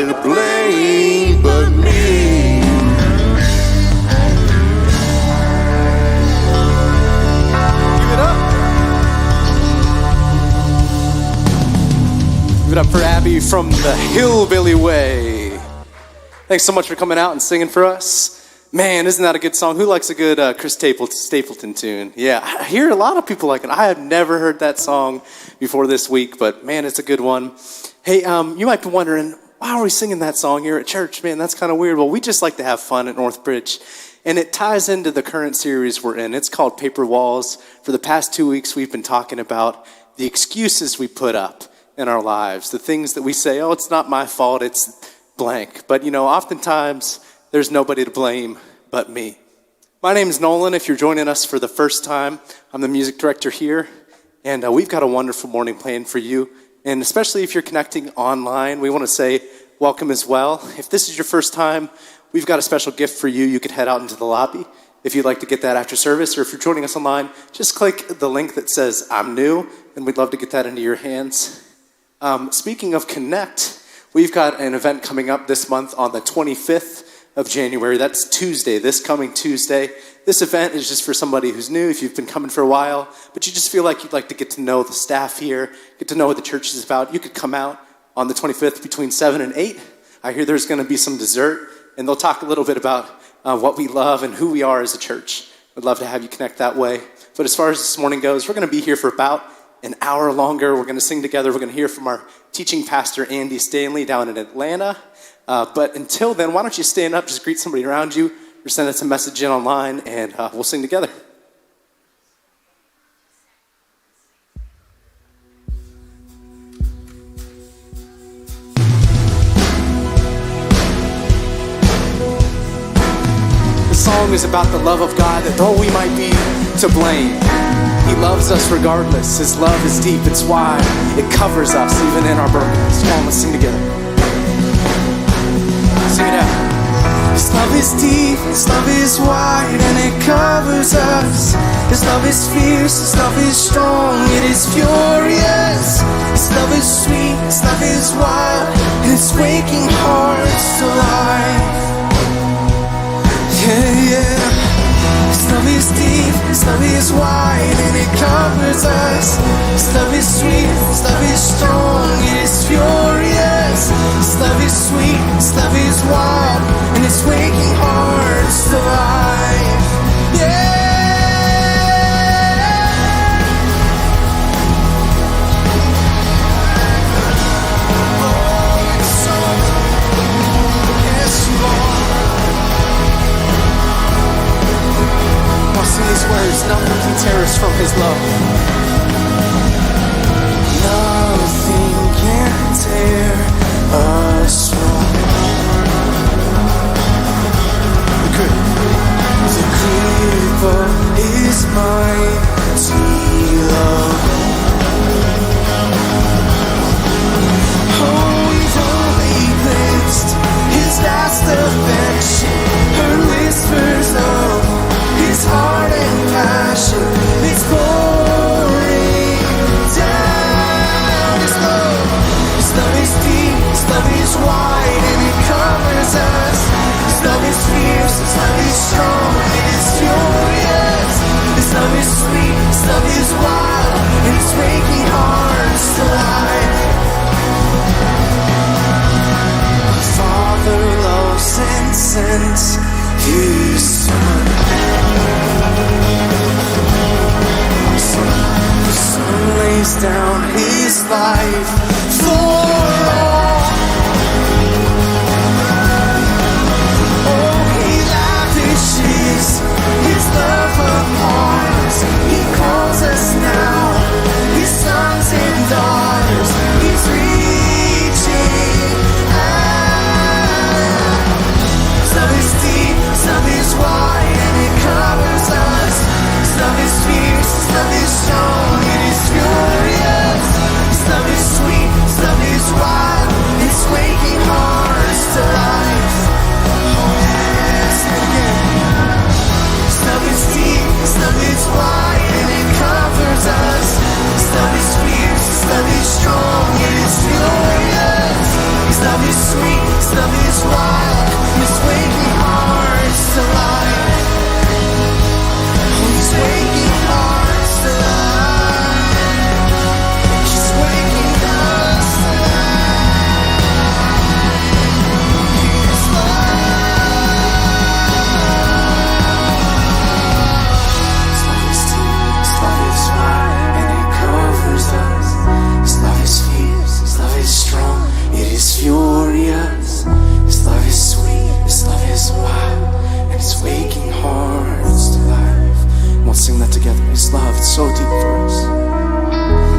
nobody to blame but me. Give it up. Give it up for Abby from the Hillbilly Way. Thanks so much for coming out and singing for us. Man, isn't that a good song? Who likes a good Chris Stapleton tune? Yeah, I hear a lot of people like it. I have never heard that song before this week, but man, it's a good one. Hey, you might be wondering, why are we singing that song here at church? Man, that's kind of weird. Well, we just like to have fun at NorthBridge, and it ties into the current series we're in. It's called Paper Walls. For the past 2 weeks, we've been talking about the excuses we put up in our lives, the things that we say, oh, it's not my fault, it's blank. But, oftentimes, there's nobody to blame but me. My name is Nolan. If you're joining us for the first time, I'm the music director here, and we've got a wonderful morning planned for you. And especially if you're connecting online, we want to say welcome as well. If this is your first time, we've got a special gift for you. You could head out into the lobby if you'd like to get that after service, or if you're joining us online, just click the link that says I'm new, and we'd love to get that into your hands. Speaking of Connect, we've got an event coming up this month on the 25th of January. That's Tuesday, this coming Tuesday. This event is just for somebody who's new, if you've been coming for a while, but you just feel like you'd like to get to know the staff here, get to know what the church is about. You could come out on the 25th between 7 and 8. I hear there's going to be some dessert, and they'll talk a little bit about what we love and who we are as a church. We'd love to have you connect that way. But as far as this morning goes, we're going to be here for about an hour longer. We're going to sing together. We're going to hear from our teaching pastor, Andy Stanley, down in Atlanta. But until then, why don't you stand up, just greet somebody around you, or send us a message in online, and we'll sing together. The song is about the love of God, that though we might be to blame, He loves us regardless. His love is deep, it's wide. It covers us even in our brokenness. Come on, let's sing together. Sing it out. His love is deep, His love is wide, and it covers us. His love is fierce, His love is strong, it is furious. His love is sweet, His love is wild, and it's waking hearts to life. Yeah, yeah. His love is deep, His love is wide, and it covers us. His love is sweet, His love is strong, it is furious. His love is sweet, His love is wild, and it's waking hearts to life. Yeah. Oh, it's so good. Yes, you are. I'll sing these words, nothing can tear us from His love. Nothing can tear us from the grip of His mighty love. Oh, we've only glimpsed His vast affection, her whispers of His heart and passion, it's pouring down. His love is deep, His love is wide, and it covers us. His love is fierce, His love is strong, it is furious. His love is sweet, His love is wild, and it's waking hearts to life. Our Father loves and sends His Son. The Son lays down His life for all. Oh, He lavishes His love upon us. He calls us now His sons and daughters. He's reaching out. His love is deep, His love is wide, and it covers us. His love is fierce, His love is strong, it is furious. His love is sweet, love is sweet, His love is wild, and it's waking hearts to life. Oh, He's waking hearts to life. He's waking us to life. His love. His love is deep, His love is wide, and it covers us. His love is fierce, His love is strong, it is furious. His love is sweet, His love is wild, and it's waking hearts to life. And we'll sing that together. His love, it's so deep for us.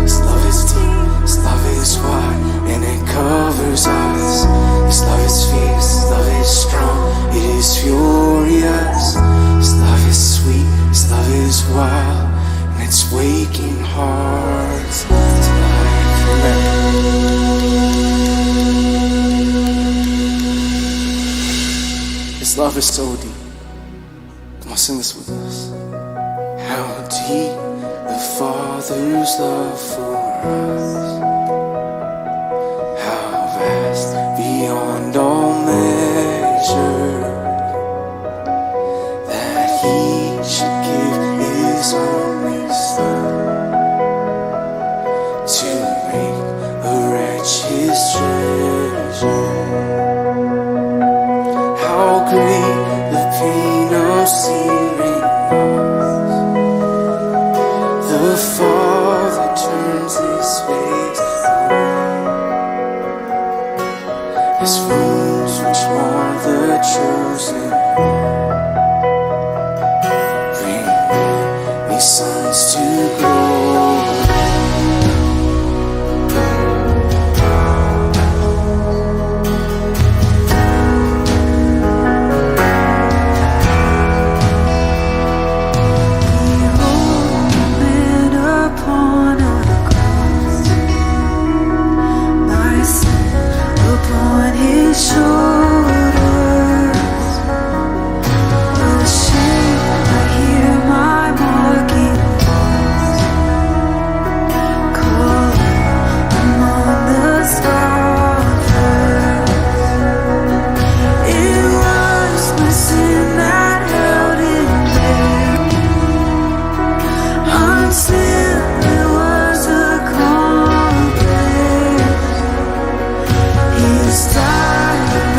His love is deep, His love is wide, and it covers us. His love is fierce, His love is strong, it is furious. His love is sweet, His love is wild, and it's waking hearts to life. Amen. His love is so deep. Come on, sing this with us. How deep the Father's love for us. How vast beyond all measure, that He should give His only Son to make a wretch His treasure. How great the pain of seeing us. The Father turns His face away, as wounds which mar the chosen bring many sons to glory. His time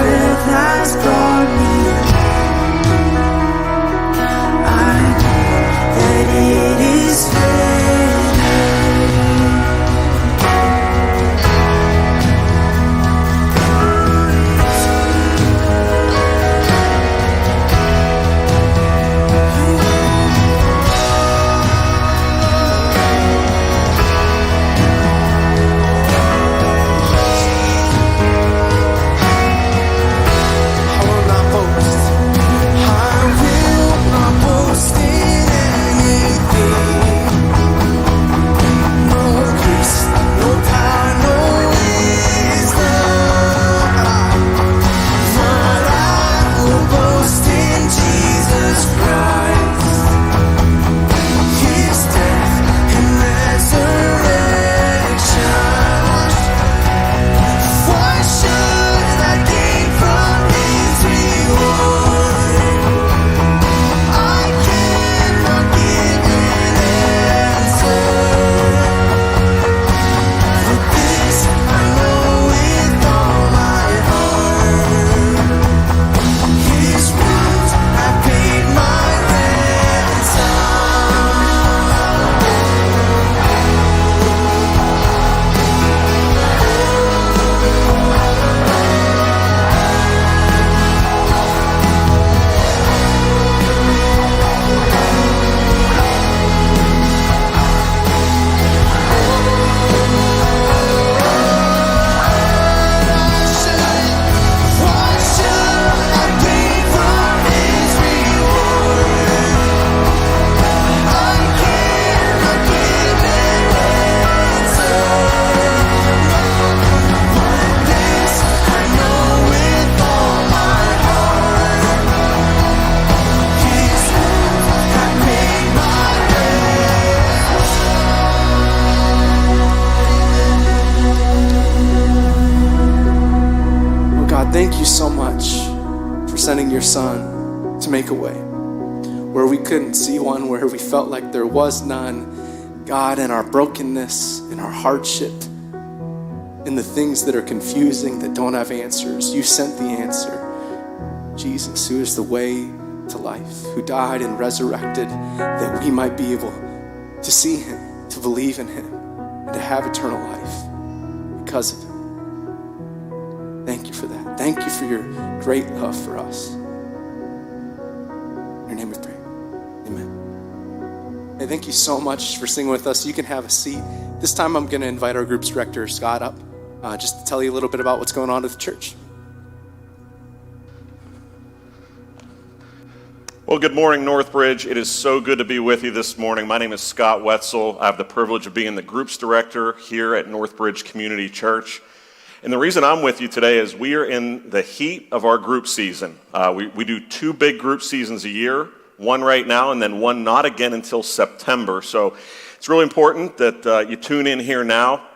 thank you so much for sending your son to make a way where we couldn't see one, where we felt like there was none. God, in our brokenness, in our hardship, in the things that are confusing, that don't have answers, you sent the answer. Jesus, who is the way to life, who died and resurrected that we might be able to see him, to believe in him, and to have eternal life because of him. Thank you for that. Thank you for your great love for us. In your name we pray. Amen. Hey, thank you so much for singing with us. You can have a seat. This time I'm going to invite our group's director, Scott, up just to tell you a little bit about what's going on at the church. Well, good morning, NorthBridge. It is so good to be with you this morning. My name is Scott Wetzel. I have the privilege of being the group's director here at NorthBridge Community Church. And the reason I'm with you today is we are in the heat of our group season. We do 2 big group seasons a year, one right now and then one not again until September. So it's really important that you tune in here now.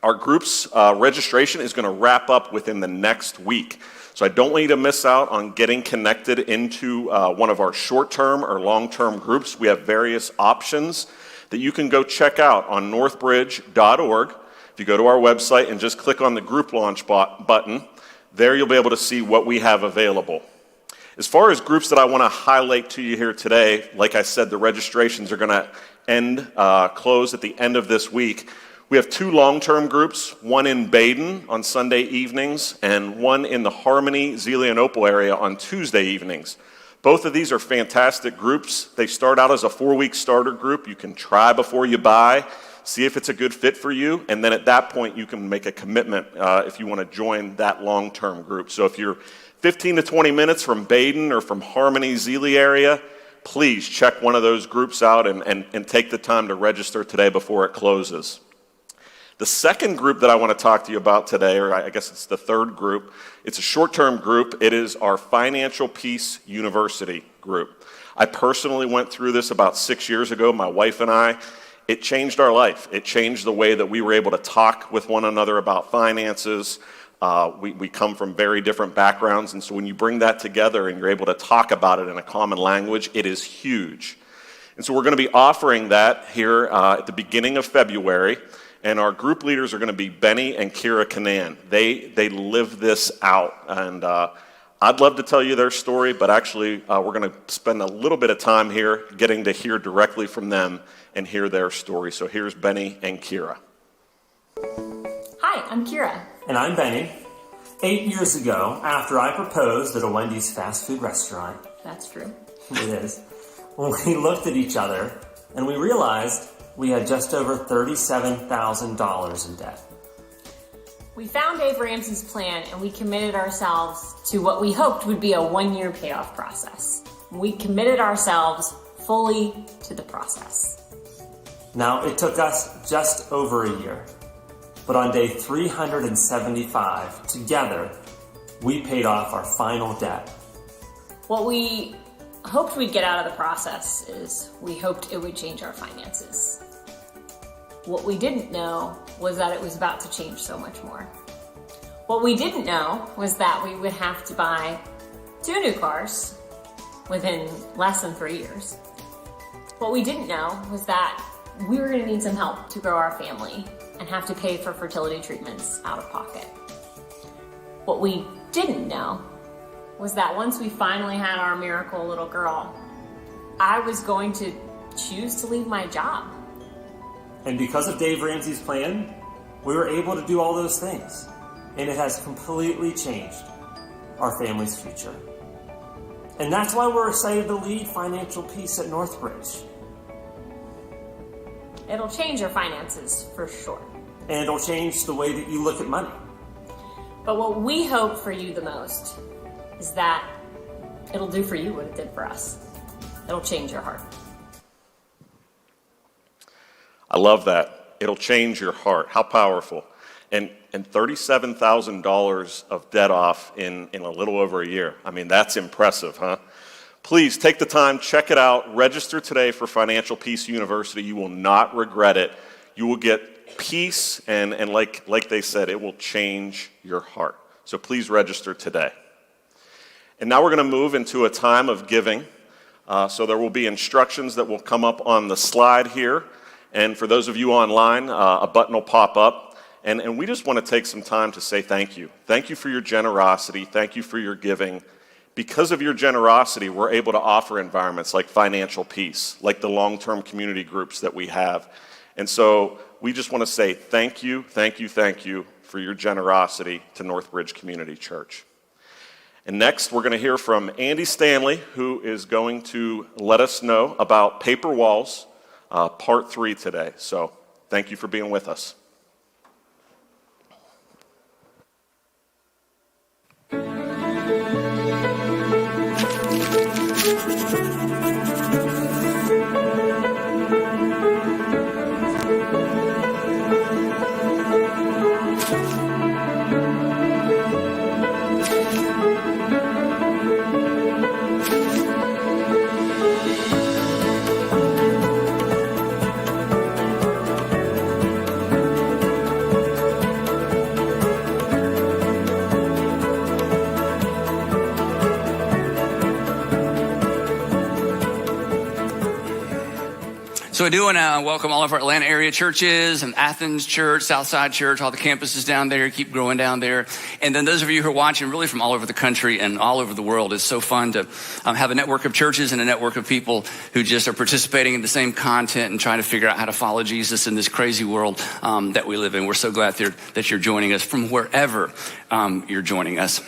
Our group's registration is going to wrap up within the next week. So I don't want you to miss out on getting connected into one of our short-term or long-term groups. We have various options that you can go check out on northbridge.org. If you go to our website and just click on the group launch button, there you'll be able to see what we have available. As far as groups that I want to highlight to you here today, like I said, the registrations are going to close at the end of this week. We have 2 long-term groups, one in Baden on Sunday evenings and one in the Harmony, Zelian-Opal area on Tuesday evenings. Both of these are fantastic groups. They start out as a 4-week starter group. You can try before you buy, see if it's a good fit for you, and then at that point you can make a commitment if you want to join that long-term group. So if you're 15 to 20 minutes from Baden or from Harmony, Zeli area, please check one of those groups out and take the time to register today before it closes. The second group that I want to talk to you about today, or I guess it's the third group, it's a short-term group. It is our Financial Peace University group. I personally went through this about 6 years ago, my wife and I. It changed our life. It changed the way that we were able to talk with one another about finances. We come from very different backgrounds, and so when you bring that together and you're able to talk about it in a common language, it is huge. And so we're going to be offering that here at the beginning of February. And our group leaders are going to be Benny and Kira Canan. They live this out. And I'd love to tell you their story, but actually we're going to spend a little bit of time here getting to hear directly from them and hear their story. So here's Benny and Kira. Hi, I'm Kira. And I'm Benny. 8 years ago, after I proposed at a Wendy's fast food restaurant, That's true. it is, we looked at each other and we realized we had just over $37,000 in debt. We found Dave Ramsey's plan and we committed ourselves to what we hoped would be a 1-year payoff process. We committed ourselves fully to the process. Now, it took us just over a year, but on day 375, together, we paid off our final debt. What we hoped we'd get out of the process is we hoped it would change our finances. What we didn't know was that it was about to change so much more. What we didn't know was that we would have to buy 2 new cars within less than 3 years. What we didn't know was that we were going to need some help to grow our family and have to pay for fertility treatments out of pocket. What we didn't know was that once we finally had our miracle little girl, I was going to choose to leave my job. And because of Dave Ramsey's plan, we were able to do all those things. And it has completely changed our family's future. And that's why we're excited to lead Financial Peace at NorthBridge. It'll change your finances for sure. And it'll change the way that you look at money. But what we hope for you the most is that it'll do for you what it did for us. It'll change your heart. I love that. It'll change your heart. How powerful. And $37,000 of debt off in a little over a year. I mean, that's impressive, huh? Please take the time, check it out, register today for Financial Peace University. You will not regret it. You will get peace, and like they said, it will change your heart. So please register today. And now we're going to move into a time of giving. So there will be instructions that will come up on the slide here. And for those of you online, a button will pop up. And we just want to take some time to say thank you. Thank you for your generosity. Thank you for your giving. Because of your generosity, we're able to offer environments like Financial Peace, like the long-term community groups that we have. And so we just want to say thank you, thank you, thank you for your generosity to NorthBridge Community Church. And next, we're going to hear from Andy Stanley, who is going to let us know about Paper Walls, Part 3 today. So thank you for being with us. So I do want to welcome all of our Atlanta area churches and Athens Church, Southside Church, all the campuses down there, keep growing down there. And then those of you who are watching really from all over the country and all over the world, it's so fun to have a network of churches and a network of people who just are participating in the same content and trying to figure out how to follow Jesus in this crazy world that we live in. We're so glad that you're joining us from wherever you're joining us.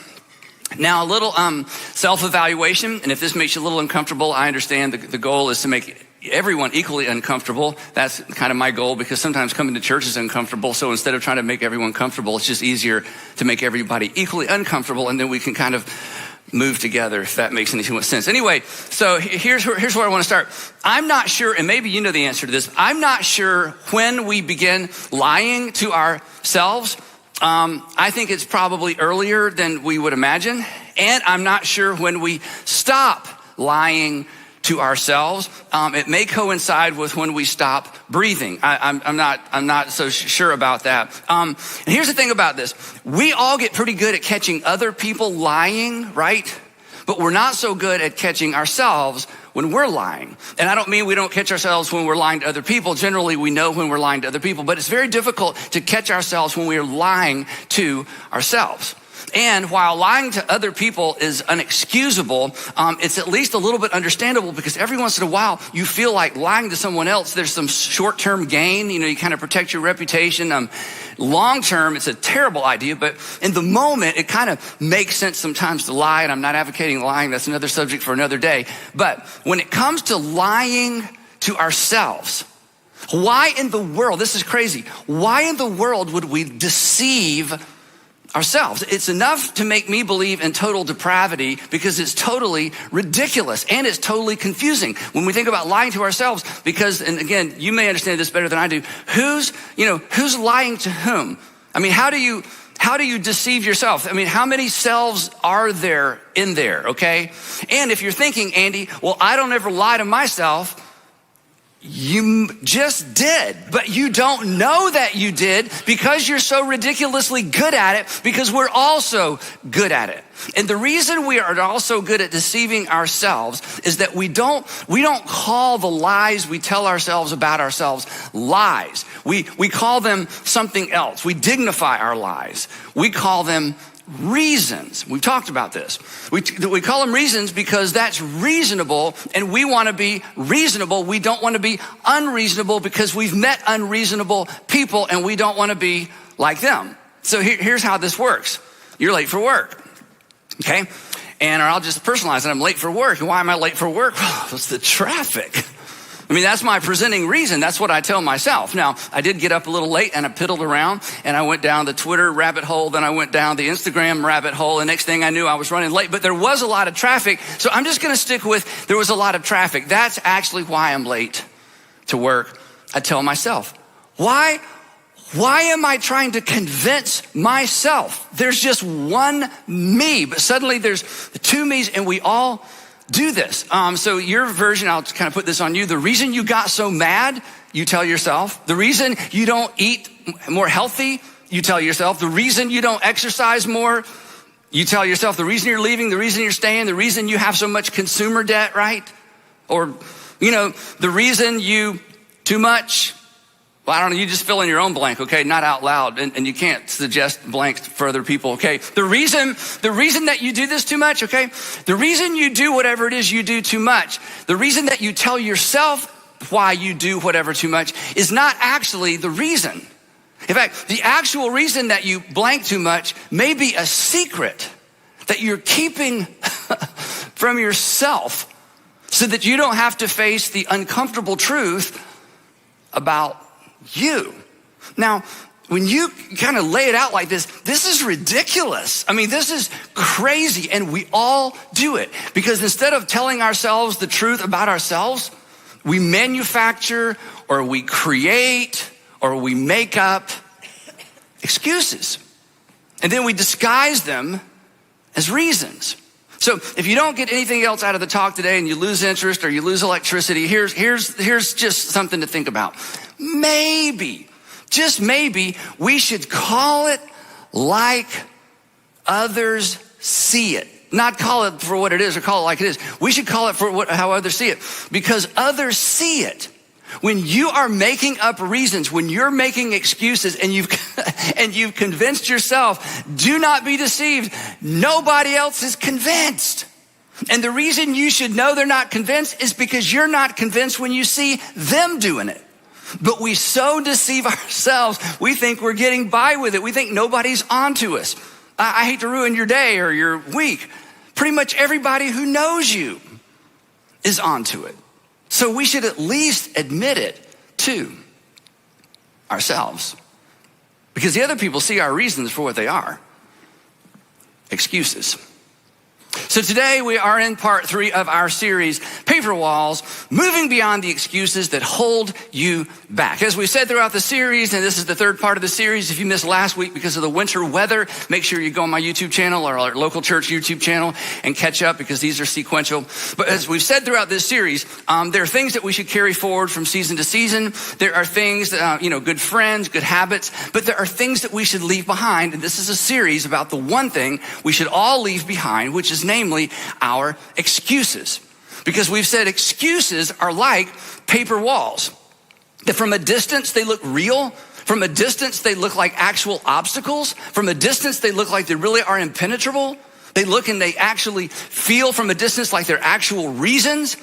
Now, a little self-evaluation, and if this makes you a little uncomfortable, I understand the goal is to make everyone equally uncomfortable. That's kind of my goal, because sometimes coming to church is uncomfortable. So instead of trying to make everyone comfortable, it's just easier to make everybody equally uncomfortable, and then we can kind of move together, if that makes any sense. Anyway, so here's where I want to start. I'm not sure, and maybe you know the answer to this, I'm not sure when we begin lying to ourselves. I think it's probably earlier than we would imagine. And I'm not sure when we stop lying to ourselves. It may coincide with when we stop breathing. I'm not so sure about that. And here's the thing about this. We all get pretty good at catching other people lying, right? But we're not so good at catching ourselves when we're lying. And I don't mean we don't catch ourselves when we're lying to other people. Generally, we know when we're lying to other people, but it's very difficult to catch ourselves when we are lying to ourselves. And while lying to other people is unexcusable, it's at least a little bit understandable, because every once in a while you feel like lying to someone else, there's some short-term gain. You know, you kind of protect your reputation. Long-term, it's a terrible idea, but in the moment, it kind of makes sense sometimes to lie. And I'm not advocating lying. That's another subject for another day. But when it comes to lying to ourselves, why in the world, this is crazy, why in the world would we deceive ourselves? It's enough to make me believe in total depravity, because it's totally ridiculous and it's totally confusing when we think about lying to ourselves. Because, and again, you may understand this better than I do. Who's lying to whom? I mean, how do you deceive yourself? I mean, how many selves are there in there? Okay. And if you're thinking, Andy, well, I don't ever lie to myself. You just did, but you don't know that you did, because you're so ridiculously good at it, because we're all so good at it. And the reason we are all so good at deceiving ourselves is that we don't call the lies we tell ourselves about ourselves lies. We call them something else. We dignify our lies. We call them reasons. We've talked about this. We call them reasons because that's reasonable, and we want to be reasonable. We don't want to be unreasonable, because we've met unreasonable people and we don't want to be like them. So here's how this works. You're late for work, okay? Or I'll just personalize it. I'm late for work. And why am I late for work? Well, it's the traffic. I mean, that's my presenting reason. That's what I tell myself. Now, I did get up a little late and I piddled around, and I went down the Twitter rabbit hole. Then I went down the Instagram rabbit hole. And next thing I knew, I was running late, but there was a lot of traffic. So I'm just going to stick with there was a lot of traffic. That's actually why I'm late to work. I tell myself, why am I trying to convince myself? There's just one me, but suddenly there's two me's, and we all do this. So your version, I'll kind of put this on you. The reason you got so mad, you tell yourself. The reason you don't eat more healthy, you tell yourself. The reason you don't exercise more, You tell yourself the reason you're leaving, the reason you're staying, the reason you have so much consumer debt, right? Or, the reason you too much. Well, I don't know, you just fill in your own blank, okay? Not out loud, and you can't suggest blanks for other people, okay? The reason that you do this too much, okay? The reason you do whatever it is you do too much, the reason that you tell yourself why you do whatever too much is not actually the reason. In fact, the actual reason that you blank too much may be a secret that you're keeping from yourself so that you don't have to face the uncomfortable truth about you. Now, when you kind of lay it out like this is ridiculous. I mean, this is crazy, and we all do it because instead of telling ourselves the truth about ourselves, we manufacture or we create or we make up excuses. And then we disguise them as reasons. So if you don't get anything else out of the talk today and you lose interest or you lose electricity, here's just something to think about. Maybe, just maybe, we should call it like others see it. Not call it for what it is or call it like it is. We should call it for how others see it, because others see it. When you are making up reasons, when you're making excuses and you've convinced yourself, do not be deceived. Nobody else is convinced. And the reason you should know they're not convinced is because you're not convinced when you see them doing it. But we so deceive ourselves, we think we're getting by with it. We think nobody's onto us. I hate to ruin your day or your week. Pretty much everybody who knows you is onto it. So we should at least admit it to ourselves, because the other people see our reasons for what they are: excuses. So today we are in part 3 of our series, Paper Walls, moving beyond the excuses that hold you back. As we said throughout the series, and this is the third part of the series, if you missed last week because of the winter weather, make sure you go on my YouTube channel or our local church YouTube channel and catch up, because these are sequential. But as we've said throughout this series, there are things that we should carry forward from season to season. There are things that, good friends, good habits, but there are things that we should leave behind. And this is a series about the one thing we should all leave behind, which is namely our excuses. Because we've said excuses are like paper walls, that from a distance they look real. From a distance they look like actual obstacles. From a distance they look like they really are impenetrable. They look and they actually feel from a distance like they're actual reasons.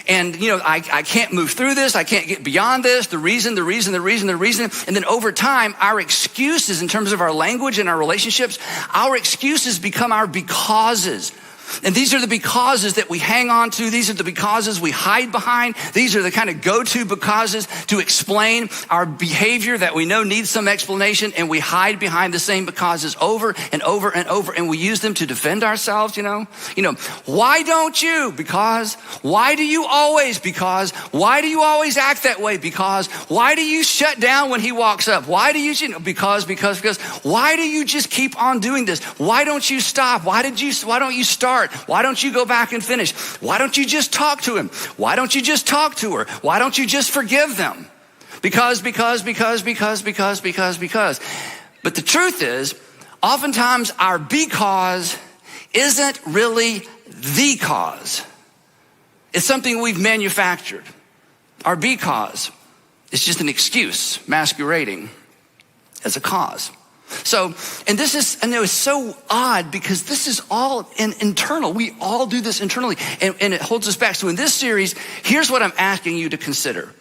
And I can't move through this. I can't get beyond this. The reason. And then over time, our excuses in terms of our language and our relationships, our excuses become our becauses. And these are the becauses that we hang on to. These are the becauses we hide behind. These are the kind of go-to becauses to explain our behavior that we know needs some explanation, and we hide behind the same becauses over and over and over, and we use them to defend ourselves, Why don't you? Because. Why do you always? Because. Why do you always act that way? Because. Why do you shut down when he walks up? Why do you, because. Why do you just keep on doing this? Why don't you stop? Why don't you start? Why don't you go back and finish? Why don't you just talk to him? Why don't you just talk to her? Why don't you just forgive them? Because. But the truth is, oftentimes our because isn't really the cause. It's something we've manufactured. Our because is just an excuse masquerading as a cause. So, and this is, I know it's so odd because this is all internal. We all do this internally, and it holds us back. So in this series, here's what I'm asking you to consider.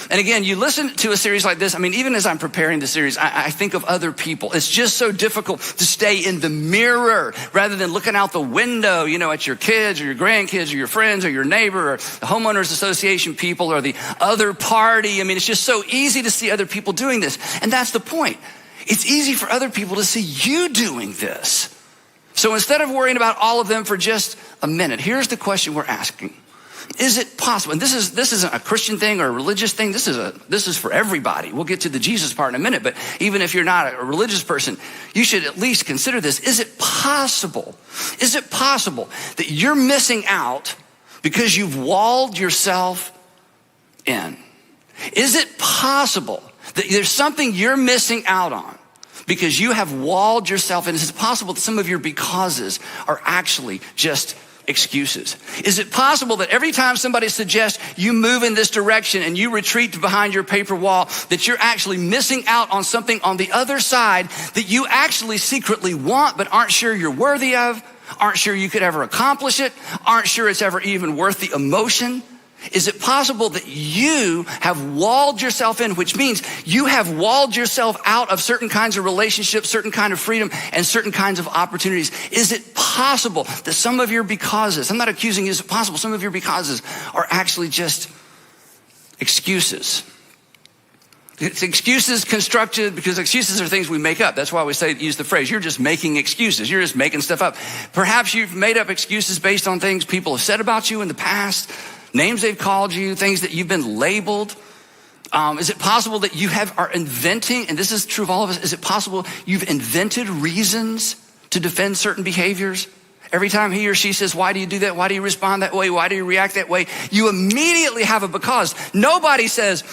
And again, you listen to a series like this. I mean, even as I'm preparing the series, I think of other people. It's just so difficult to stay in the mirror rather than looking out the window, at your kids or your grandkids or your friends or your neighbor or the homeowners association people or the other party. I mean, it's just so easy to see other people doing this. And that's the point. It's easy for other people to see you doing this. So instead of worrying about all of them for just a minute, here's the question we're asking. Is it possible? And this isn't a Christian thing or a religious thing. This is for everybody. We'll get to the Jesus part in a minute, but even if you're not a religious person, you should at least consider this. Is it possible that you're missing out because you've walled yourself in? Is it possible that there's something you're missing out on because you have walled yourself in. Is it possible that some of your becauses are actually just excuses? Is it possible that every time somebody suggests you move in this direction and you retreat behind your paper wall, that you're actually missing out on something on the other side that you actually secretly want but aren't sure you're worthy of, aren't sure you could ever accomplish it, aren't sure it's ever even worth the emotion? Is it possible that you have walled yourself in, which means you have walled yourself out of certain kinds of relationships, certain kind of freedom, and certain kinds of opportunities? Is it possible that some of your becauses, I'm not accusing you, is it possible some of your becauses are actually just excuses? It's excuses constructed because excuses are things we make up. That's why we use the phrase, you're just making excuses. You're just making stuff up. Perhaps you've made up excuses based on things people have said about you in the past, names they've called you, things that you've been labeled. Is it possible that you are inventing, and this is true of all of us, is it possible you've invented reasons to defend certain behaviors? Every time he or she says, why do you do that? Why do you respond that way? Why do you react that way? You immediately have a because. Nobody says,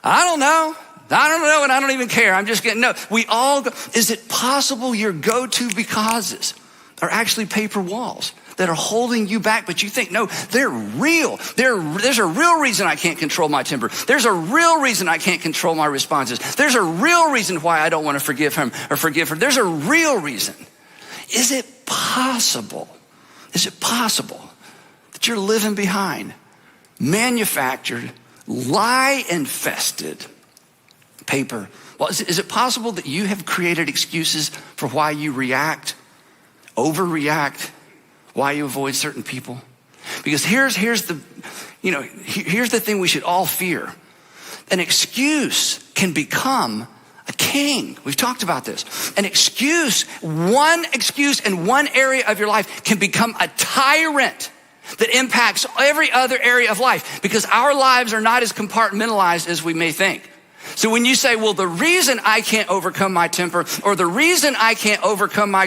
I don't know, and I don't even care. I'm just getting, no. We all go, is it possible your go-to becauses are actually paper walls that are holding you back, but you think, no, they're real. There's a real reason I can't control my temper. There's a real reason I can't control my responses. There's a real reason why I don't want to forgive him or forgive her. There's a real reason. Is it possible that you're living behind manufactured, lie-infested paper? Well, is it possible that you have created excuses for why you react, overreact, why you avoid certain people? Because here's the thing we should all fear. An excuse can become a king. We've talked about this. One excuse in one area of your life can become a tyrant that impacts every other area of life, because our lives are not as compartmentalized as we may think. So when you say, well, the reason I can't overcome my temper, or the reason I can't overcome my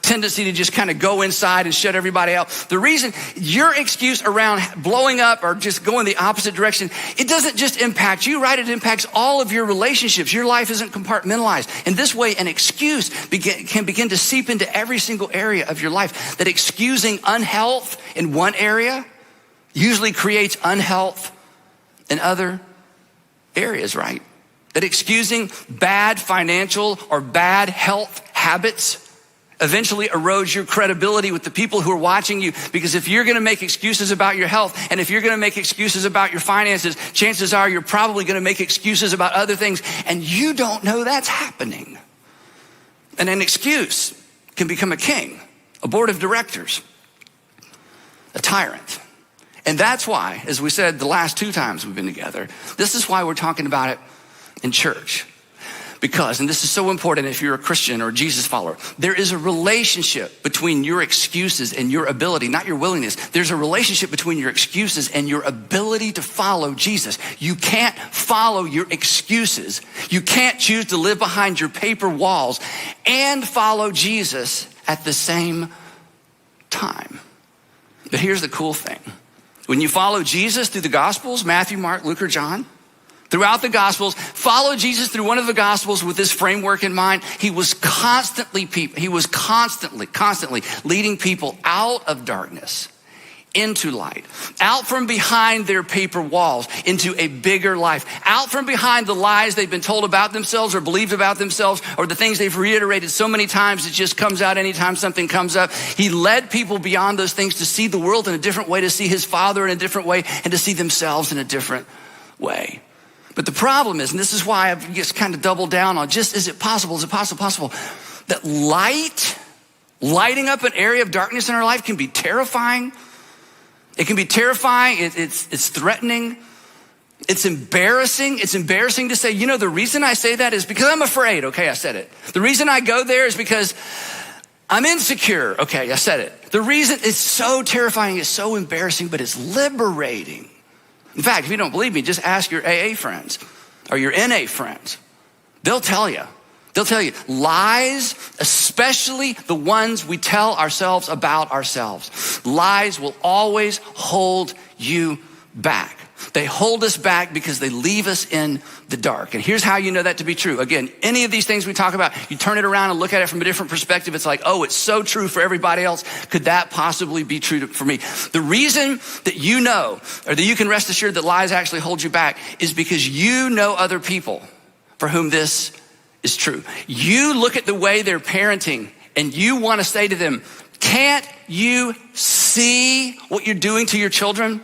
tendency to just kind of go inside and shut everybody out, the reason, your excuse around blowing up or just going the opposite direction, it doesn't just impact you, right? It impacts all of your relationships. Your life isn't compartmentalized. In this way, an excuse can begin to seep into every single area of your life. That excusing unhealth in one area usually creates unhealth in other areas, right? That excusing bad financial or bad health habits eventually erodes your credibility with the people who are watching you. Because if you're gonna make excuses about your health, and if you're gonna make excuses about your finances, chances are you're probably gonna make excuses about other things, and you don't know that's happening. And an excuse can become a king, a board of directors, a tyrant. And that's why, as we said the last 2 times we've been together, this is why we're talking about it in church. Because, and this is so important if you're a Christian or a Jesus follower, there is a relationship between your excuses and your ability, not your willingness. There's a relationship between your excuses and your ability to follow Jesus. You can't follow your excuses. You can't choose to live behind your paper walls and follow Jesus at the same time. But here's the cool thing. When you follow Jesus through the Gospels, Matthew, Mark, Luke, or John, throughout the Gospels, follow Jesus through one of the Gospels with this framework in mind. He was constantly leading people out of darkness into light, out from behind their paper walls into a bigger life, out from behind the lies they've been told about themselves or believed about themselves, or the things they've reiterated so many times it just comes out anytime something comes up. He led people beyond those things to see the world in a different way, to see his Father in a different way, and to see themselves in a different way. But the problem is, and this is why I've just kind of doubled down on just, is it possible that lighting up an area of darkness in our life can be terrifying? It can be terrifying, it's threatening, it's embarrassing. It's embarrassing to say, the reason I say that is because I'm afraid. Okay, I said it. The reason I go there is because I'm insecure. Okay, I said it. The reason it's so terrifying, it's so embarrassing, but it's liberating. In fact, if you don't believe me, just ask your AA friends or your NA friends. They'll tell you. Lies, especially the ones we tell ourselves about ourselves, lies will always hold you back. They hold us back because they leave us in the dark. And here's how you know that to be true. Again, any of these things we talk about, you turn it around and look at it from a different perspective. It's like, oh, it's so true for everybody else. Could that possibly be true for me? The reason that you know, or that you can rest assured that lies actually hold you back, is because you know other people for whom this is true. You look at the way they're parenting and you want to say to them, can't you see what you're doing to your children?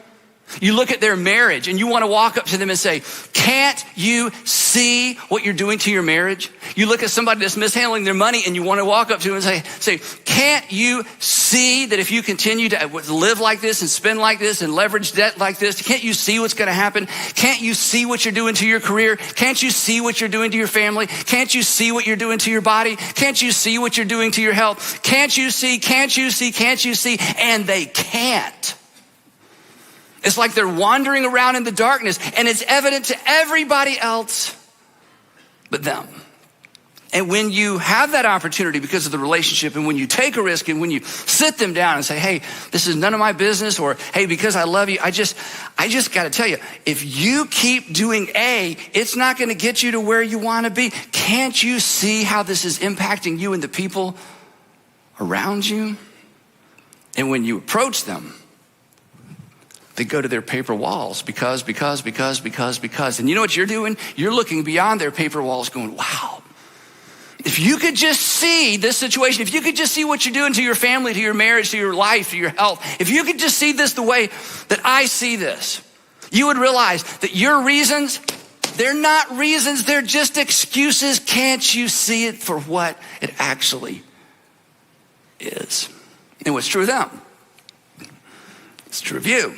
You look at their marriage and you want to walk up to them and say, can't you see what you're doing to your marriage? You look at somebody that's mishandling their money and you want to walk up to them and say, can't you see that if you continue to live like this and spend like this and leverage debt like this, can't you see what's going to happen? Can't you see what you're doing to your career? Can't you see what you're doing to your family? Can't you see what you're doing to your body? Can't you see what you're doing to your health? Can't you see? Can't you see? Can't you see? And they can't. It's like they're wandering around in the darkness and it's evident to everybody else but them. And when you have that opportunity because of the relationship, and when you take a risk, and when you sit them down and say, hey, this is none of my business, or hey, because I love you, I just got to tell you, if you keep doing A, it's not going to get you to where you want to be. Can't you see how this is impacting you and the people around you? And when you approach them, they go to their paper walls because. And you know what you're doing? You're looking beyond their paper walls going, wow. If you could just see this situation, if you could just see what you're doing to your family, to your marriage, to your life, to your health, if you could just see this the way that I see this, you would realize that your reasons, they're not reasons, they're just excuses. Can't you see it for what it actually is? And what's true of them, it's true of you.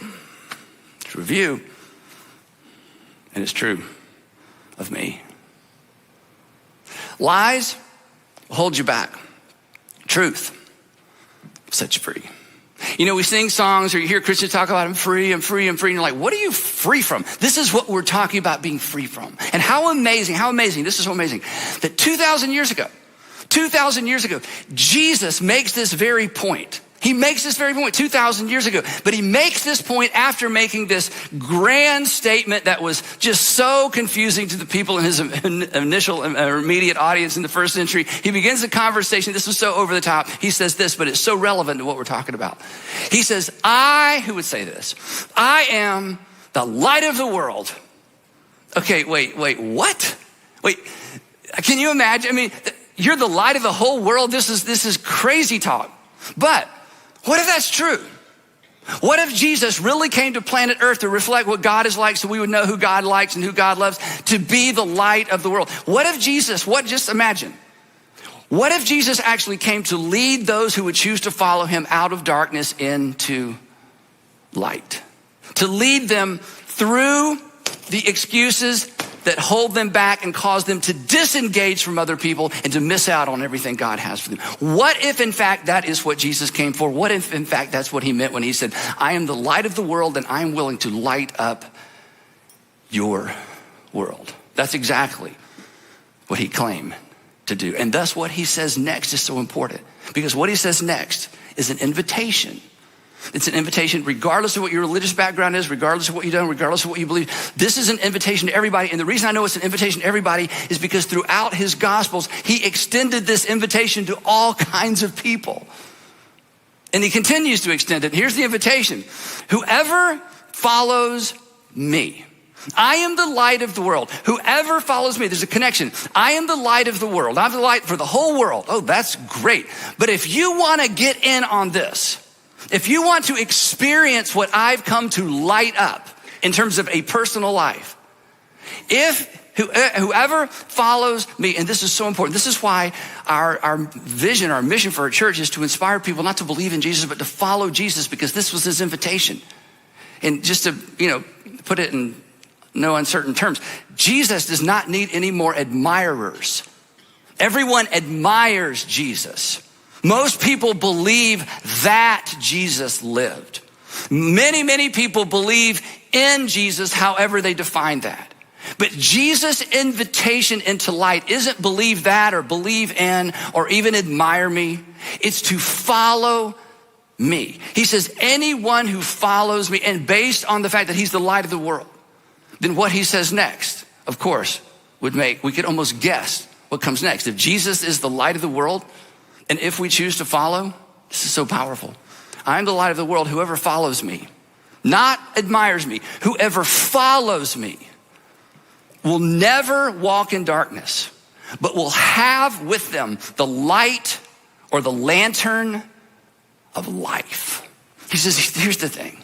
It's true of you, and it's true of me. Lies hold you back. Truth sets you free. You know, we sing songs or you hear Christians talk about I'm free, I'm free, I'm free. And you're like, what are you free from? This is what we're talking about being free from. And how amazing, this is so amazing that 2,000 years ago, Jesus makes this very point. He makes this very point 2,000 years ago, but he makes this point after making this grand statement that was just so confusing to the people in his initial immediate audience in the first century. He begins the conversation. This was so over the top. He says this, but it's so relevant to what we're talking about. He says, who would say this? I am the light of the world. Okay, wait, what? Wait, can you imagine? I mean, you're the light of the whole world. This is crazy talk. But what if that's true? What if Jesus really came to planet Earth to reflect what God is like so we would know who God likes and who God loves, to be the light of the world? What if Jesus, just imagine, what if Jesus actually came to lead those who would choose to follow him out of darkness into light? To lead them through the excuses that hold them back and cause them to disengage from other people and to miss out on everything God has for them. What if in fact that is what Jesus came for? What if in fact that's what he meant when he said, I am the light of the world and I am willing to light up your world? That's exactly what he claimed to do. And thus what he says next is so important, because what he says next is an invitation. It's an invitation regardless of what your religious background is, regardless of what you've done, regardless of what you believe. This is an invitation to everybody. And the reason I know it's an invitation to everybody is because throughout his gospels, he extended this invitation to all kinds of people. And he continues to extend it. Here's the invitation. Whoever follows me, I am the light of the world. Whoever follows me, there's a connection. I am the light of the world. I'm the light for the whole world. Oh, that's great. But if you want to get in on this, if you want to experience what I've come to light up in terms of a personal life, whoever follows me, and this is so important, this is why our vision, our mission for our church is to inspire people not to believe in Jesus, but to follow Jesus, because this was his invitation. And just to, put it in no uncertain terms, Jesus does not need any more admirers. Everyone admires Jesus. Most people believe that Jesus lived. Many people believe in Jesus, however they define that. But Jesus' invitation into light isn't believe that or believe in or even admire me. It's to follow me. He says, anyone who follows me, and based on the fact that he's the light of the world, then what he says next, of course, we could almost guess what comes next. If Jesus is the light of the world, and if we choose to follow, this is so powerful. I'm the light of the world. Whoever follows me, not admires me, whoever follows me will never walk in darkness, but will have with them the light or the lantern of life. He says, here's the thing.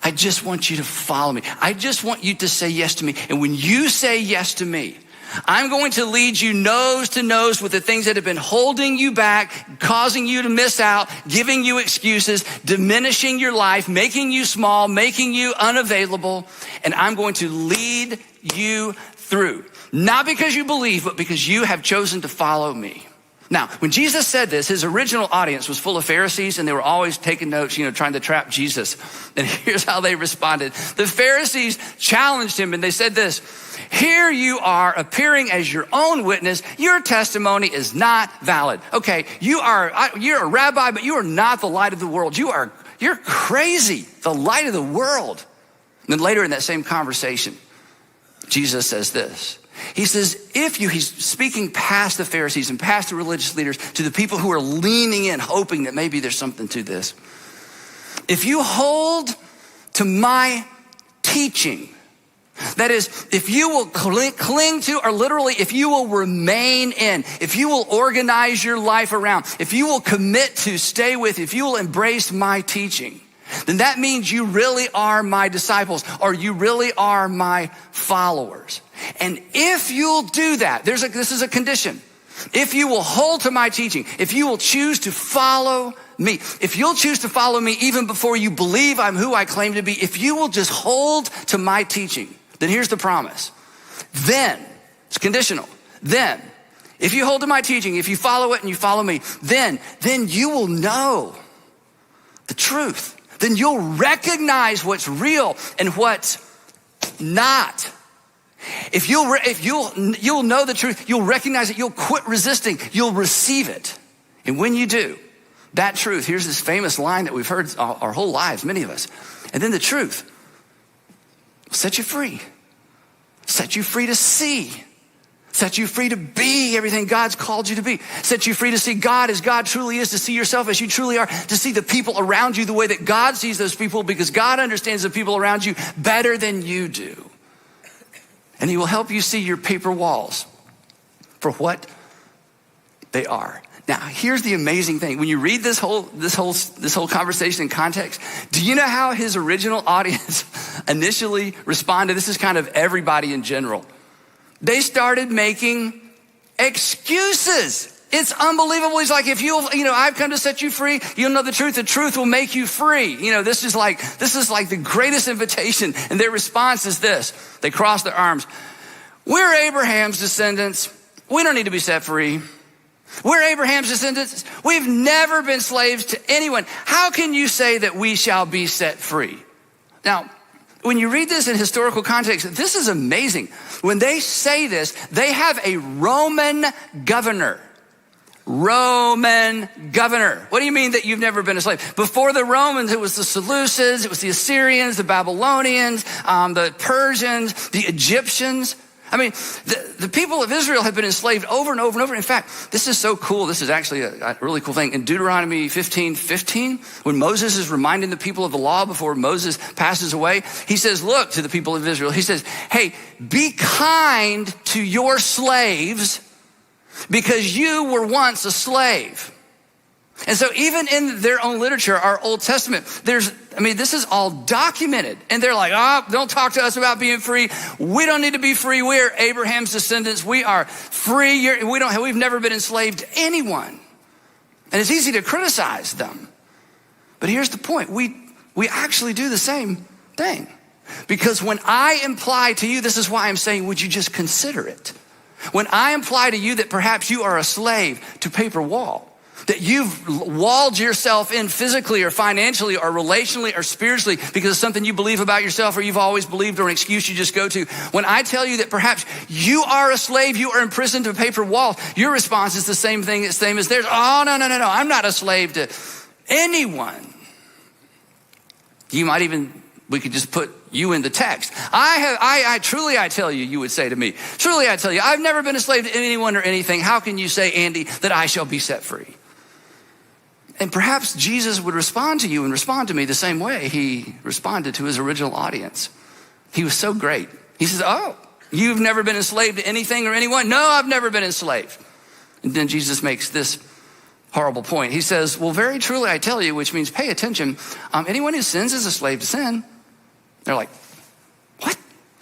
I just want you to follow me. I just want you to say yes to me. And when you say yes to me, I'm going to lead you nose to nose with the things that have been holding you back, causing you to miss out, giving you excuses, diminishing your life, making you small, making you unavailable. And I'm going to lead you through. Not because you believe, but because you have chosen to follow me. Now, when Jesus said this, his original audience was full of Pharisees, and they were always taking notes, trying to trap Jesus. And here's how they responded. The Pharisees challenged him, and they said this: here you are appearing as your own witness. Your testimony is not valid. Okay, you're a rabbi, but you are not the light of the world. You're crazy, the light of the world. And then later in that same conversation, Jesus says this. He says, he's speaking past the Pharisees and past the religious leaders to the people who are leaning in, hoping that maybe there's something to this. If you hold to my teaching, that is, if you will cling to, or literally, if you will remain in, if you will organize your life around, if you will commit to stay with, if you will embrace my teaching, then that means you really are my disciples, or you really are my followers. And if you'll do that, this is a condition. If you will hold to my teaching, if you will choose to follow me, if you'll choose to follow me even before you believe I'm who I claim to be, if you will just hold to my teaching, then here's the promise. Then, it's conditional. Then, if you hold to my teaching, if you follow it and you follow me, then you will know the truth. Then you'll recognize what's real and what's not. If you'll know the truth, you'll recognize it, you'll quit resisting, you'll receive it. And when you do, that truth, here's this famous line that we've heard our whole lives, many of us. And then the truth will set you free. Set you free to see. Set you free to be everything God's called you to be. Set you free to see God as God truly is, to see yourself as you truly are, to see the people around you the way that God sees those people, because God understands the people around you better than you do. And he will help you see your paper walls for what they are. Now, here's the amazing thing. When you read this whole conversation in context, do you know how his original audience initially responded? This is kind of everybody in general. They started making excuses. It's unbelievable. He's like, if I've come to set you free, you'll know the truth will make you free. This is like the greatest invitation. And their response is this. They cross their arms. We're Abraham's descendants. We don't need to be set free. We're Abraham's descendants. We've never been slaves to anyone. How can you say that we shall be set free? Now, when you read this in historical context, this is amazing. When they say this, they have a Roman governor. Roman governor. What do you mean that you've never been a slave? Before the Romans, it was the Seleucids, it was the Assyrians, the Babylonians, the Persians, the Egyptians. I mean, the people of Israel have been enslaved over and over and over. In fact, this is so cool. This is actually a really cool thing. In Deuteronomy 15:15, when Moses is reminding the people of the law before Moses passes away, he says, look to the people of Israel. He says, hey, be kind to your slaves because you were once a slave. And so even in their own literature, our Old Testament, this is all documented. And they're like, don't talk to us about being free. We don't need to be free. We're Abraham's descendants. We are free. We've never been enslaved to anyone. And it's easy to criticize them. But here's the point. We actually do the same thing. Because when I imply to you, this is why I'm saying, would you just consider it? When I imply to you that perhaps you are a slave to paper wall, that you've walled yourself in physically or financially or relationally or spiritually because of something you believe about yourself or you've always believed or an excuse you just go to. When I tell you that perhaps you are a slave, you are imprisoned to a paper wall, your response is the same as theirs. Oh, no, I'm not a slave to anyone. We could just put you in the text. I truly, I tell you, you would say to me, truly, I tell you, I've never been a slave to anyone or anything. How can you say, Andy, that I shall be set free? And perhaps Jesus would respond to you and respond to me the same way he responded to his original audience. He was so great. He says, oh, you've never been enslaved to anything or anyone? No, I've never been enslaved. And then Jesus makes this horrible point. He says, well, very truly I tell you, which means pay attention. Anyone who sins is a slave to sin. They're like, what?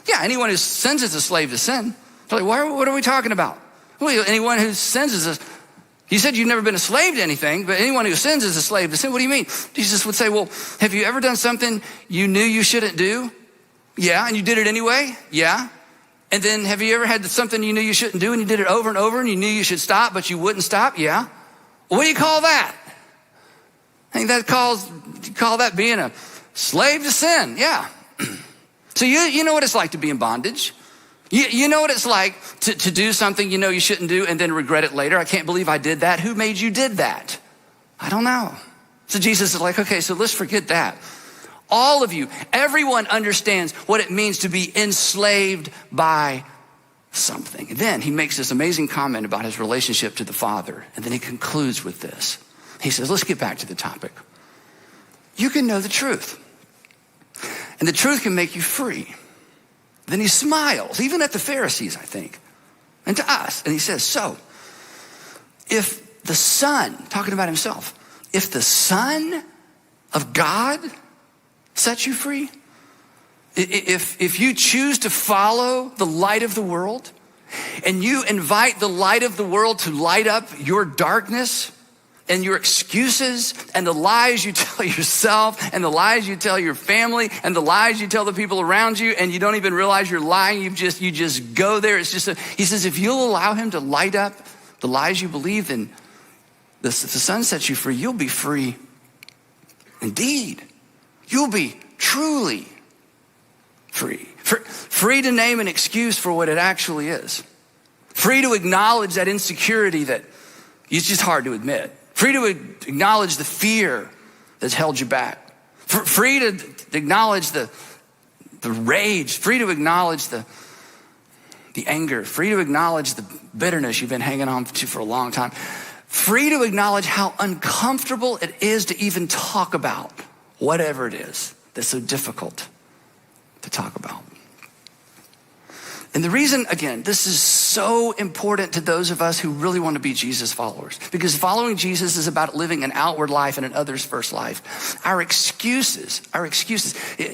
Yeah, anyone who sins is a slave to sin. They're like, what are we talking about? Well, anyone who sins is you said you've never been a slave to anything, but anyone who sins is a slave to sin. What do you mean? Jesus would say, well, have you ever done something you knew you shouldn't do? Yeah, and you did it anyway? Yeah. And then have you ever had something you knew you shouldn't do and you did it over and over and you knew you should stop, but you wouldn't stop? Yeah. What do you call that? I think you call that being a slave to sin. Yeah. So you know what it's like to be in bondage. You know what it's like to do something you know you shouldn't do and then regret it later. I can't believe I did that. Who made you did that? I don't know. So Jesus is like, okay, so let's forget that. All of you, everyone understands what it means to be enslaved by something. And then he makes this amazing comment about his relationship to the Father. And then he concludes with this. He says, let's get back to the topic. You can know the truth. And the truth can make you free. Then he smiles, even at the Pharisees, I think, and to us. And he says, so, if the Son, talking about himself, if the Son of God sets you free, if you choose to follow the light of the world, and you invite the light of the world to light up your darkness, and your excuses and the lies you tell yourself and the lies you tell your family and the lies you tell the people around you, and you don't even realize you're lying, you just go there. It's just he says, if you'll allow him to light up the lies you believe, then if the Son sets you free, you'll be free indeed. You'll be truly free. Free to name an excuse for what it actually is. Free to acknowledge that insecurity that it's just hard to admit. Free to acknowledge the fear that's held you back. Free to acknowledge the rage. Free to acknowledge the anger. Free to acknowledge the bitterness you've been hanging on to for a long time. Free to acknowledge how uncomfortable it is to even talk about whatever it is that's so difficult to talk about. And the reason, again, this is so important to those of us who really want to be Jesus followers, because following Jesus is about living an outward life and an others first life. Our excuses.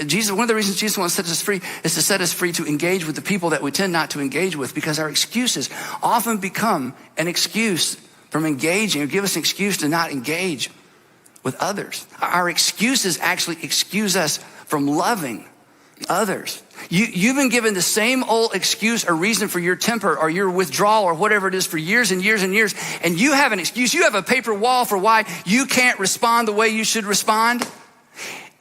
Jesus, one of the reasons Jesus wants to set us free is to set us free to engage with the people that we tend not to engage with, because our excuses often become an excuse from engaging, or give us an excuse to not engage with others. Our excuses actually excuse us from loving others. You've been given the same old excuse or reason for your temper or your withdrawal or whatever it is for years and years and years, and you have an excuse. You have a paper wall for why you can't respond the way you should respond,